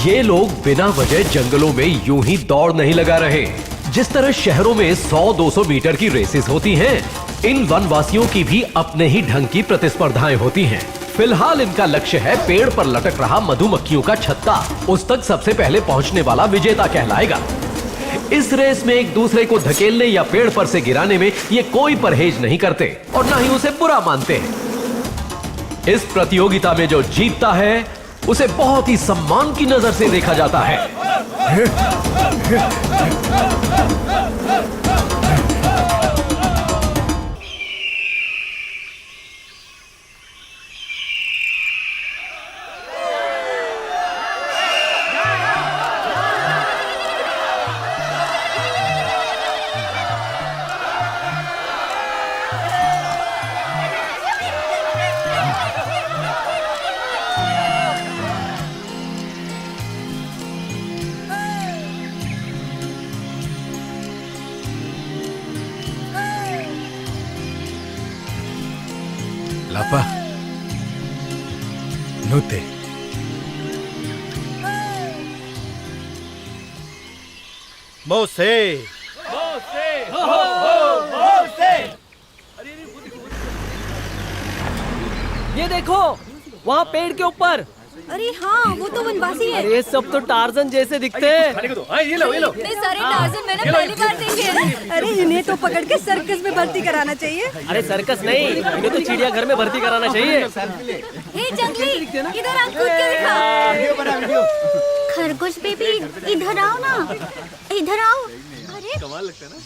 ये लोग बिना वजह जंगलों में यूं ही दौड़ नहीं लगा रहे। जिस तरह शहरों में 100-200 मीटर की रेसेस होती हैं, इन वनवासियों की भी अपने ही ढंग की प्रतिस्पर्धाएं होती हैं। फिलहाल इनका लक्ष्य है पेड़ पर लटक रहा मधुमक्खियों का छत्ता। उस तक सबसे पहले पहुंचने वाला विजेता कहलाएगा। इस रेस में एक दूसरे को धकेलने या पेड़ पर से गिराने में ये कोई परहेज नहीं करते और ना ही उसे बुरा मानते हैं। इस प्रतियोगिता में जो जीतता है उसे बहुत ही सम्मान की नजर से देखा जाता है। Lapa. Nute. Mose. ये देखो वहाँ पेड़ के ऊपर। अरे हाँ, वो तो वनवासी है। ये सब तो टार्जन जैसे दिखते हैं। ये लो इतने सारे टार्जन मैंने पहली बार देखे। अरे इन्हें तो पकड़ के सर्कस में भर्ती कराना चाहिए। अरे सर्कस नहीं, इन्हें तो चिड़ियाघर में भर्ती कराना चाहिए। हे जंगली, इधर आ, कूद के दिखा। खरगोश बेबी, इधर आओ ना, इधर आओ। अरे कमाल लगता है ना।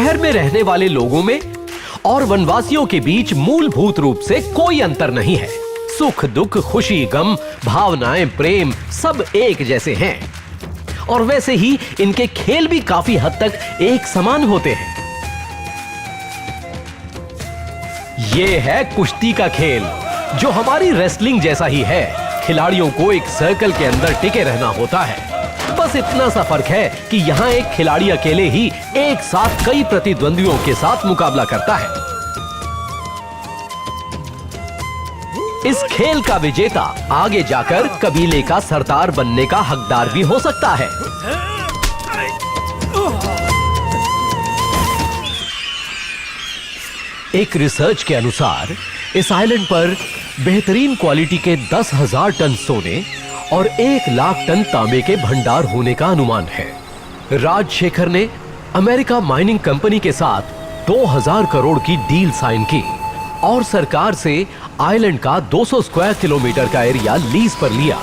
शहर में रहने वाले लोगों में और वनवासियों के बीच मूलभूत रूप से कोई अंतर नहीं है। सुख दुख, खुशी गम, भावनाएं, प्रेम सब एक जैसे हैं। और वैसे ही इनके खेल भी काफी हद तक एक समान होते हैं। ये है कुश्ती का खेल, जो हमारी रेसलिंग जैसा ही है। खिलाड़ियों को एक सर्कल के अंदर टिके रहना होता है। बस इतना सा फर्क है कि यहाँ एक खिलाड़ी अकेले ही एक साथ कई प्रतिद्वंदियों के साथ मुकाबला करता है। इस खेल का विजेता आगे जाकर कबीले का सरदार बनने का हकदार भी हो सकता है। एक रिसर्च के अनुसार इस आइलैंड पर बेहतरीन क्वालिटी के 10,000 टन सोने और 1 लाख टन तांबे के भंडार होने का अनुमान है। राजशेखर ने अमेरिका माइनिंग कंपनी के साथ 2000 करोड़ की डील साइन की और सरकार से आइलैंड का 200 स्क्वायर किलोमीटर का एरिया लीज पर लिया।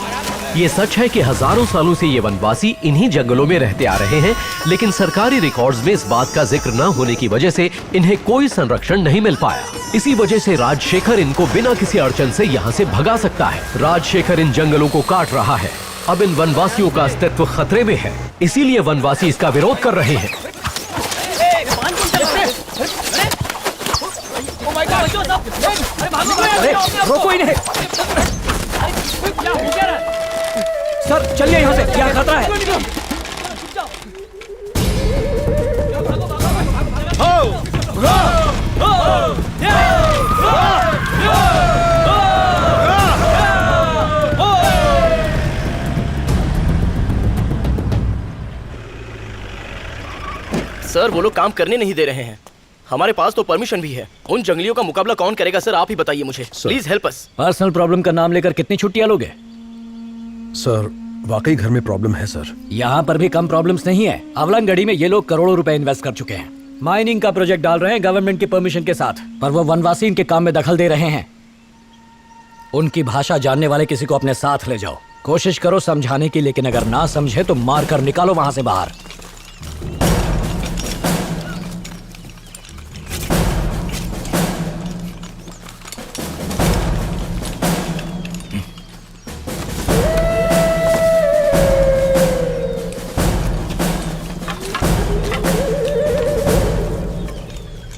ये सच है कि हजारों सालों से ये वनवासी इन्हीं जंगलों में रहते आ रहे हैं, लेकिन सरकारी रिकॉर्ड्स में इस बात का जिक्र न होने की वजह से इन्हें कोई संरक्षण नहीं मिल पाया। इसी वजह से राजशेखर इनको बिना किसी अड़चन से यहाँ से भगा सकता है। राजशेखर इन जंगलों को काट रहा है। अब इन वनवासियों का अस्तित्व खतरे में है, इसीलिए वनवासी इसका विरोध कर रहे हैं। रोको इन्हें। सर चलिए यहाँ से, क्या खतरा है? सर वो लोग काम करने नहीं दे रहे हैं। हमारे पास तो परमिशन भी है। उन जंगलियों का मुकाबला कौन करेगा सर, आप ही बताइए मुझे। Please help us. Personal problem का नाम लेकर कितनी छुट्टियां लोगे? सर वाकई घर में प्रॉब्लम है सर। यहाँ पर भी कम प्रॉब्लम्स नहीं है। अवलंगड़ी में ये लोग करोड़ों रुपए इन्वेस्ट कर चुके हैं। माइनिंग का प्रोजेक्ट डाल रहे हैं गवर्नमेंट की परमिशन के साथ, पर वो वनवासी इनके काम में दखल दे रहे हैं। उनकी भाषा जानने वाले किसी को अपने साथ ले जाओ। कोशिश करो समझाने की, लेकिन अगर ना समझे तो मार कर निकालो वहां से बाहर।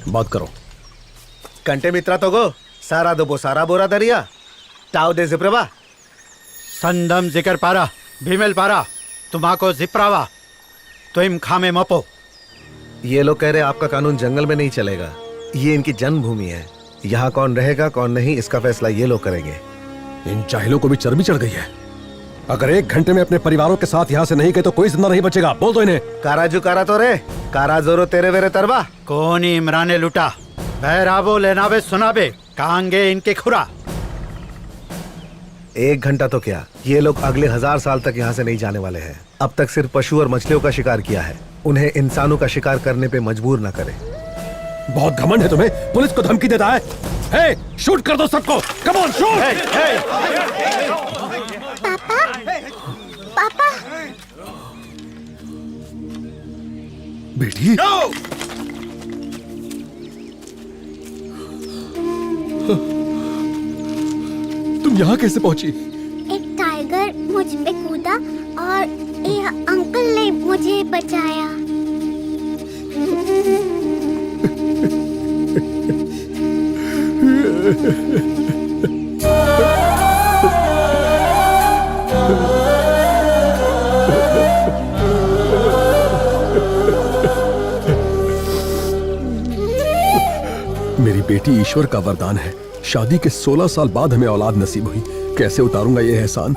बात करो। कंटे मित्रा तो गो सारा दो सारा बोरा दरिया टाव दे जिप्रवा संदम जिकर पारा भीमेल पारा तुम्हाको जिप्रावा तुम खामे मपो। ये लोग कह रहे आपका कानून जंगल में नहीं चलेगा। ये इनकी जन्मभूमि है। यहाँ कौन रहेगा कौन नहीं, इसका फैसला ये लोग करेंगे। इन जाहिलों को भी चर्बी चढ़ गई है। अगर 1 घंटे में अपने परिवारों के साथ यहाँ से नहीं गए तो कोई जिंदा नहीं बचेगा। बोल दो इन्हें। काराजू कारा तो रे कारा जोरो तेरे वेरे तरवा। कौन इमराने लुटा बहराबो लेनावे सुनाबे कांगे इनके खुरा। 1 घंटा तो क्या, ये लोग अगले 1000 साल तक यहाँ से नहीं जाने वाले हैं। अब तक सिर्फ पशु और मछलियों का शिकार किया है। उन्हें इंसानों का शिकार करने पे मजबूर न करे। बहुत घमंड है तुम्हें, पुलिस को धमकी देता है। हे, शूट कर दो सबको। Come on shoot. पापा बेटी तुम यहाँ कैसे पहुंची? एक टाइगर मुझ पे कूदा और ये अंकल ने मुझे बचाया। मेरी बेटी ईश्वर का वरदान है। शादी के 16 साल बाद हमें औलाद नसीब हुई। कैसे उतारूंगा ये एहसान?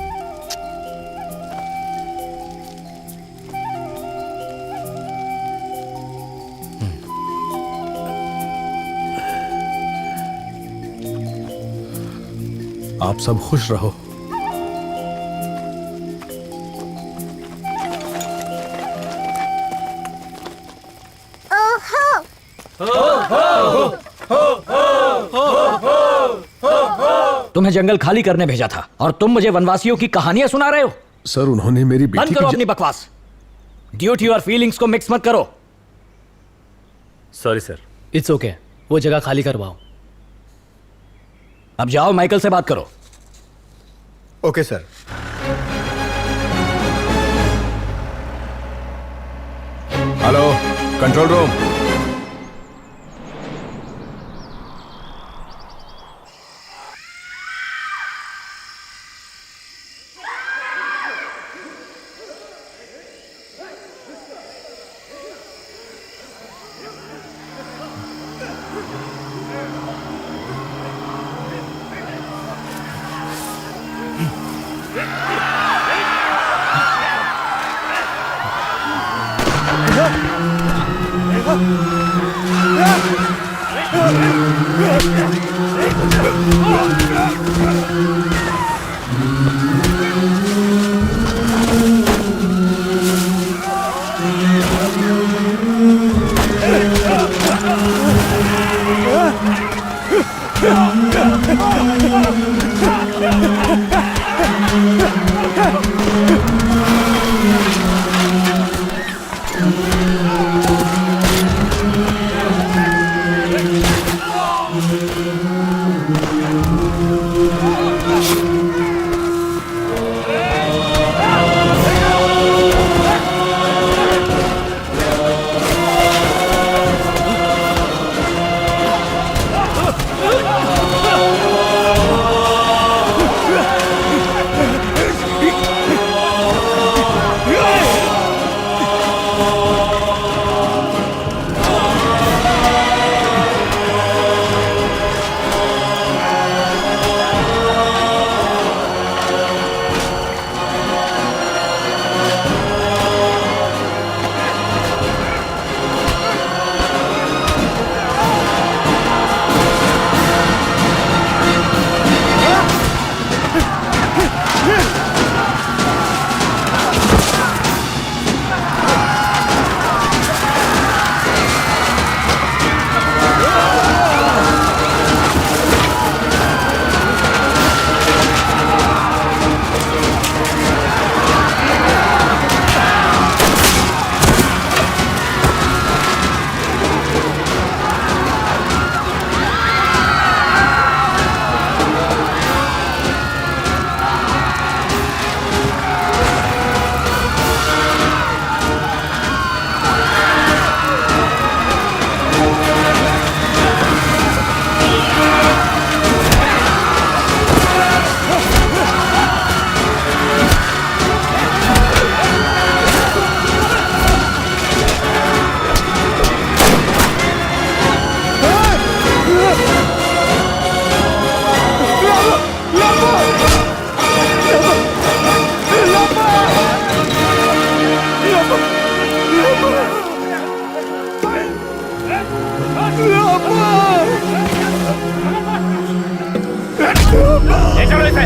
आप सब खुश रहो। तुम्हें जंगल खाली करने भेजा था और तुम मुझे वनवासियों की कहानियां सुना रहे हो। सर उन्होंने मेरी बेटी बंद करो अपनी बकवास। ड्यू टू योर फीलिंग्स को मिक्स मत करो। Sorry sir. इट्स ओके, वो जगह खाली करवाओ। अब जाओ माइकल से बात करो। Okay sir. Hello, control room. ले चलो इसे।